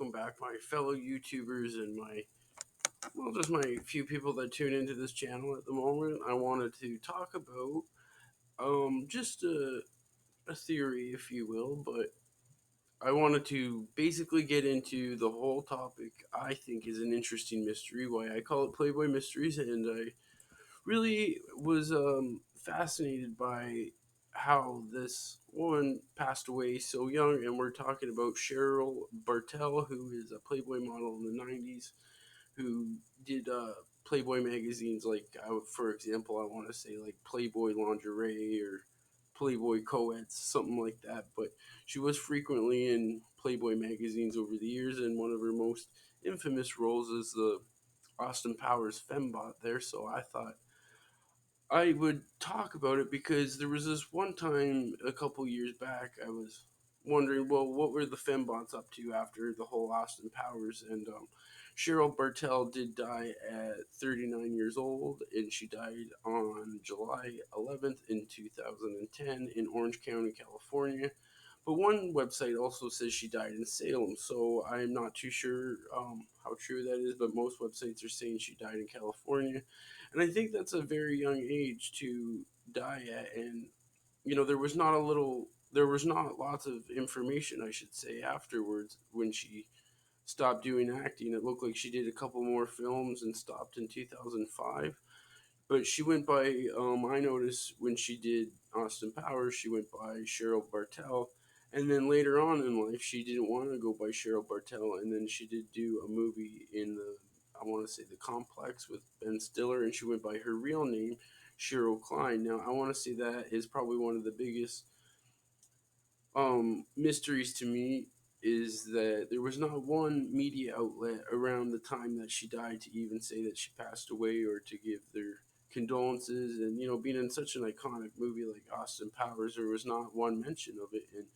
welcome back, my fellow YouTubers and just my few people that tune into this channel at the moment. I wanted to talk about just a theory, if you will, but I wanted to basically get into the whole topic. I think is an interesting mystery. Why I call it Playboy Mysteries, and I really was fascinated by how this woman passed away so young. And we're talking about Cheryl Bartel, who is a Playboy model in the 90s, who did Playboy magazines, like, for example, I want to say like Playboy Lingerie or Playboy Co-eds, something like that. But she was frequently in Playboy magazines over the years, and one of her most infamous roles is the Austin Powers Fembot there. So I thought I would talk about it because there was this one time a couple years back I was wondering, well, what were the Fembots up to after the whole Austin Powers? And Cheryl Bartel did die at 39 years old, and she died on July 11th in 2010 in Orange County, California. But one website also says she died in Salem, so I'm not too sure how true that is, but most websites are saying she died in California. And I think that's a very young age to die at. And, there was not lots of information, I should say, afterwards when she stopped doing acting. It looked like she did a couple more films and stopped in 2005. But she went by, I noticed when she did Austin Powers, she went by Cheryl Bartel. And then later on in life, she didn't want to go by Cheryl Bartel. And then she did do a movie in I want to say, the Complex with Ben Stiller. And she went by her real name, Cheryl Klein. Now, I want to say that is probably one of the biggest mysteries to me, is that there was not one media outlet around the time that she died to even say that she passed away or to give their condolences. And, being in such an iconic movie like Austin Powers, there was not one mention of it. And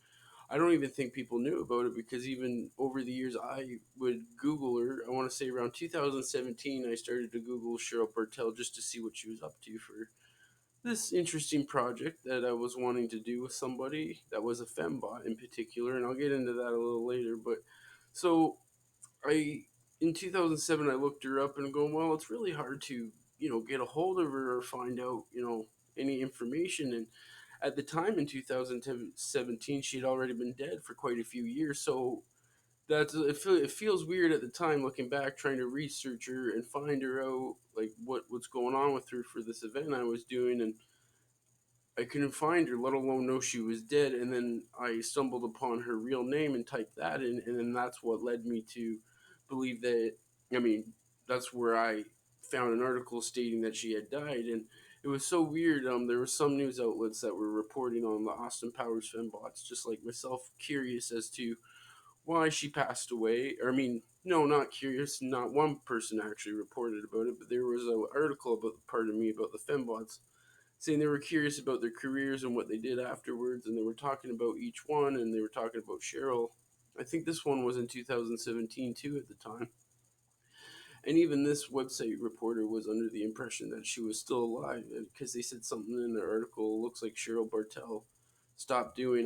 I don't even think people knew about it, because even over the years, I would Google her. I want to say around 2017, I started to Google Cheryl Bartel just to see what she was up to for this interesting project that I was wanting to do with somebody that was a fembot in particular, and I'll get into that a little later. But so I, in 2007, I looked her up and go, well, it's really hard to get a hold of her or find out any information. And at the time in 2017, she had already been dead for quite a few years. So it feels weird at the time looking back, trying to research her and find her out, like what's going on with her for this event I was doing. And I couldn't find her, let alone know she was dead. And then I stumbled upon her real name and typed that in, and then that's what led me to believe that. I mean, that's where I found an article stating that she had died, and it was so weird. There were some news outlets that were reporting on the Austin Powers fembots, just like myself, curious as to why she passed away. Or, I mean, no, not curious. Not one person actually reported about it, but there was an article about, pardon me, about the fembots, saying they were curious about their careers and what they did afterwards, and they were talking about each one, and they were talking about Cheryl. I think this one was in 2017 too at the time. And even this website reporter was under the impression that she was still alive, because they said something in their article. Looks like Cheryl Bartel stopped doing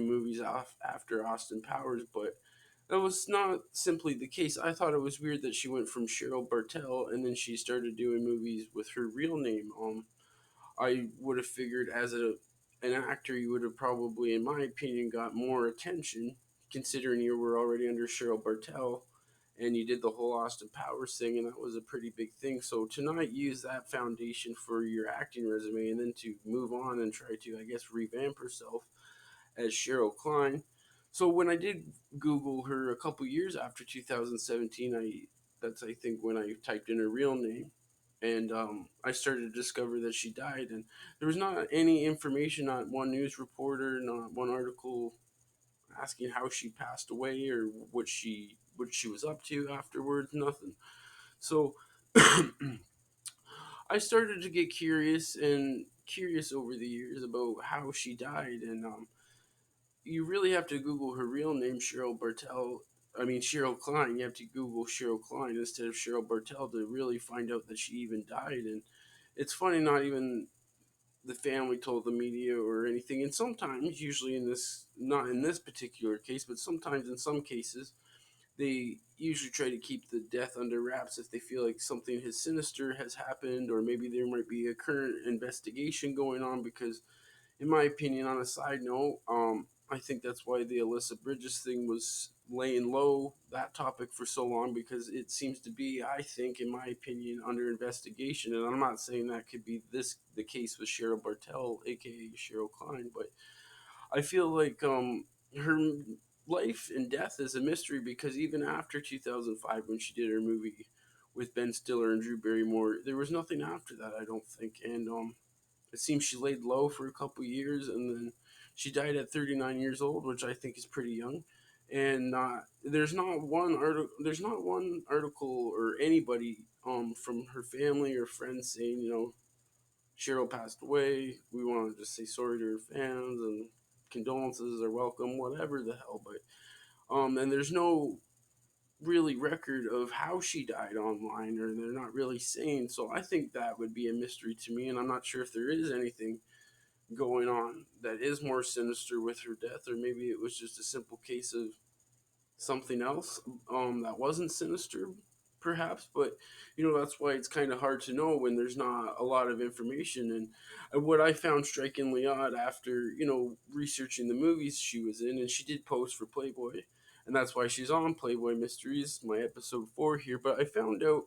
movies after Austin Powers, but that was not simply the case. I thought it was weird that she went from Cheryl Bartel and then she started doing movies with her real name. I would have figured as an actor, you would have probably, in my opinion, got more attention, considering you were already under Cheryl Bartel and you did the whole Austin Powers thing, and that was a pretty big thing. So to not use that foundation for your acting resume and then to move on and try to, I guess, revamp herself as Cheryl Klein. So when I did Google her a couple years after 2017, I think when I typed in her real name, and I started to discover that she died, and there was not any information, not one news reporter, not one article asking how she passed away or what she was up to afterwards. Nothing. So I started to get curious over the years about how she died, and you really have to Google her real name, Cheryl Bartel. I mean, Cheryl Klein. You have to Google Cheryl Klein instead of Cheryl Bartel to really find out that she even died. And it's funny, not even the family told the media or anything. And sometimes, usually in this, not in this particular case, but sometimes in some cases, they usually try to keep the death under wraps if they feel like something has sinister has happened, or maybe there might be a current investigation going on. Because, in my opinion, on a side note, I think that's why the Alyssa Bridges thing was laying low, that topic, for so long, because it seems to be, I think, in my opinion, under investigation. And I'm not saying that could be this the case with Cheryl Bartel, aka Cheryl Klein, but I feel like her life and death is a mystery, because even after 2005, when she did her movie with Ben Stiller and Drew Barrymore, there was nothing after that, I don't think. And it seems she laid low for a couple years, and then she died at 39 years old, which I think is pretty young. And there's not one article or anybody from her family or friends saying, Cheryl passed away. We want to just say sorry to her fans, and condolences are welcome, whatever the hell. But and there's no really record of how she died online, or they're not really saying. So I think that would be a mystery to me, and I'm not sure if there is anything going on that is more sinister with her death, or maybe it was just a simple case of something else that wasn't sinister, perhaps. But that's why it's kind of hard to know when there's not a lot of information. And what I found strikingly odd after researching the movies she was in, and she did post for Playboy, and that's why she's on Playboy Mysteries, my episode 4 here. But I found out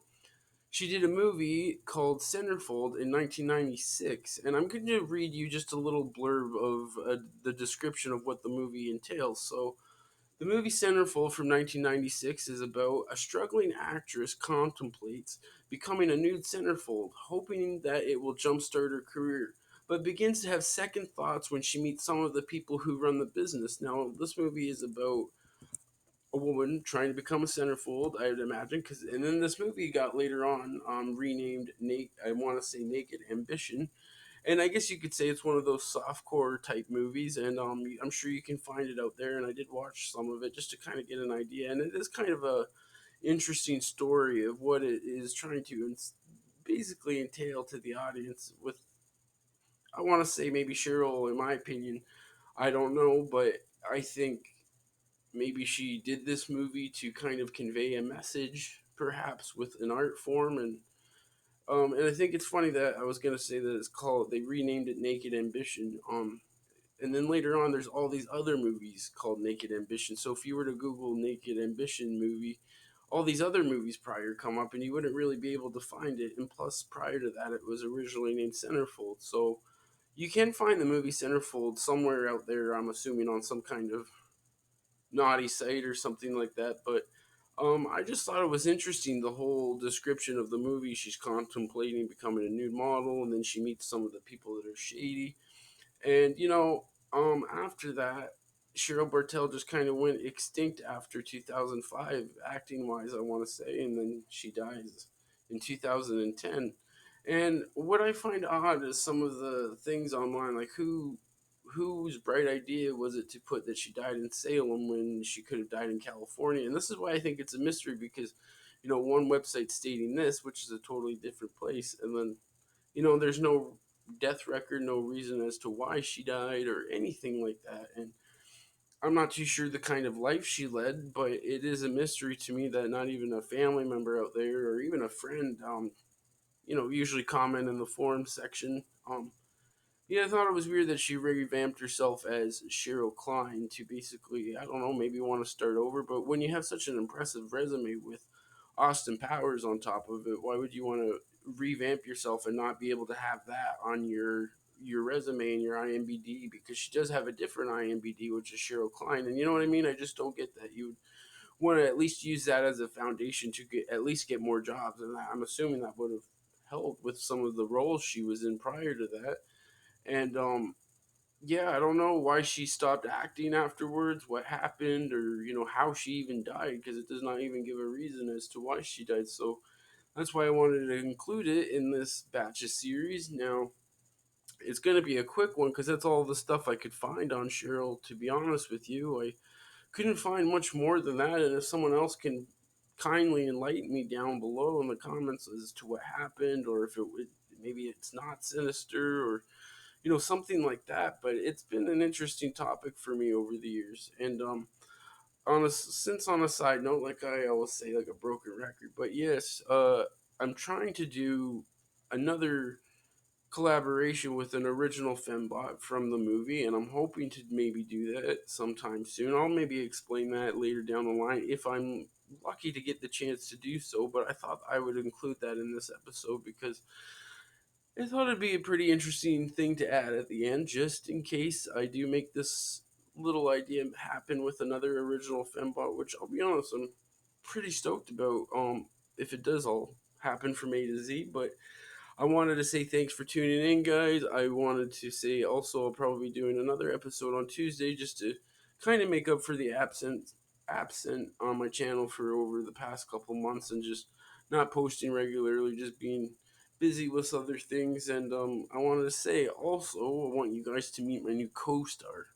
she did a movie called Centerfold in 1996, and I'm going to read you just a little blurb of the description of what the movie entails. So, the movie Centerfold from 1996 is about a struggling actress contemplates becoming a nude centerfold, hoping that it will jumpstart her career, but begins to have second thoughts when she meets some of the people who run the business. Now, this movie is about a woman trying to become a centerfold, I would imagine, and then this movie got later on renamed I want to say Naked Ambition, and I guess you could say it's one of those softcore type movies, and I'm sure you can find it out there. And I did watch some of it just to kind of get an idea, and it is kind of a interesting story of what it is trying to basically entail to the audience. With, I want to say, maybe Cheryl, in my opinion, I don't know, but I think maybe she did this movie to kind of convey a message, perhaps with an art form. And I think it's funny that I was gonna say that they renamed it Naked Ambition. And then later on, there's all these other movies called Naked Ambition. So if you were to Google Naked Ambition movie, all these other movies prior come up, and you wouldn't really be able to find it. And plus, prior to that, it was originally named Centerfold. So you can find the movie Centerfold somewhere out there. I'm assuming on some kind of naughty site or something like that. But I just thought it was interesting, the whole description of the movie. She's contemplating becoming a nude model, and then she meets some of the people that are shady. And after that, Cheryl Bartel just kind of went extinct after 2005, acting wise, I want to say, and then she dies in 2010. And what I find odd is some of the things online, like whose bright idea was it to put that she died in Salem when she could have died in California? And this is why I think it's a mystery, because one website stating this, which is a totally different place, and then there's no death record, no reason as to why she died or anything like that. And I'm not too sure the kind of life she led, but it is a mystery to me that not even a family member out there or even a friend, usually comment in the forum section. Yeah, I thought it was weird that she revamped herself as Cheryl Klein to basically, I don't know, maybe want to start over. But when you have such an impressive resume with Austin Powers on top of it, why would you want to revamp yourself and not be able to have that on your resume and your IMBD? Because she does have a different IMBD, which is Cheryl Klein, and you know what I mean. I just don't get that. You would want to at least use that as a foundation to get more jobs, and I'm assuming that would have helped with some of the roles she was in prior to that. And yeah, I don't know why she stopped acting afterwards, what happened, or how she even died, because it does not even give a reason as to why she died. So that's why I wanted to include it in this batch of series. Now it's going to be a quick one because that's all the stuff I could find on Cheryl. To be honest with you, I couldn't find much more than that. And if someone else can kindly enlighten me down below in the comments as to what happened, or if it would, maybe it's not sinister, or something like that. But it's been an interesting topic for me over the years. And since on a side note, like I always say, like a broken record, but yes, I'm trying to do another collaboration with an original Fembot from the movie, and I'm hoping to maybe do that sometime soon. I'll maybe explain that later down the line if I'm lucky to get the chance to do so. But I thought I would include that in this episode because I thought it'd be a pretty interesting thing to add at the end, just in case I do make this little idea happen with another original Fembot, which I'll be honest, I'm pretty stoked about. If it does all happen from A to Z, but I wanted to say thanks for tuning in, guys. I wanted to say also I'll probably be doing another episode on Tuesday just to kind of make up for the absent on my channel for over the past couple months and just not posting regularly, just being busy with other things. And I wanted to say also I want you guys to meet my new co-star,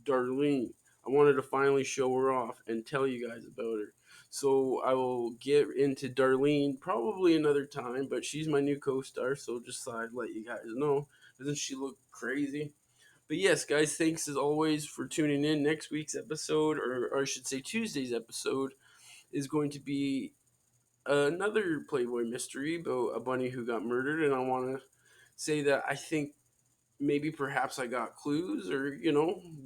Darlene. I wanted to finally show her off and tell you guys about her. So I will get into Darlene probably another time, but she's my new co-star, so just thought I'd let you guys know. Doesn't she look crazy? But yes, guys, thanks as always for tuning in. Next week's episode, or I should say Tuesday's episode, is going to be another Playboy mystery about a bunny who got murdered, and I want to say that I think maybe perhaps I got clues, or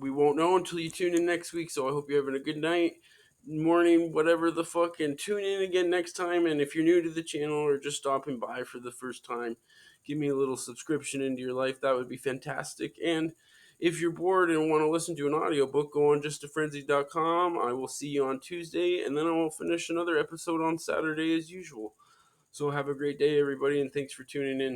we won't know until you tune in next week. So I hope you're having a good night, morning, whatever the fuck, and tune in again next time. And if you're new to the channel or just stopping by for the first time, give me a little subscription into your life. That would be fantastic. And if you're bored and want to listen to an audiobook, go on justafrenzy.com. I will see you on Tuesday, and then I will finish another episode on Saturday as usual. So have a great day, everybody, and thanks for tuning in.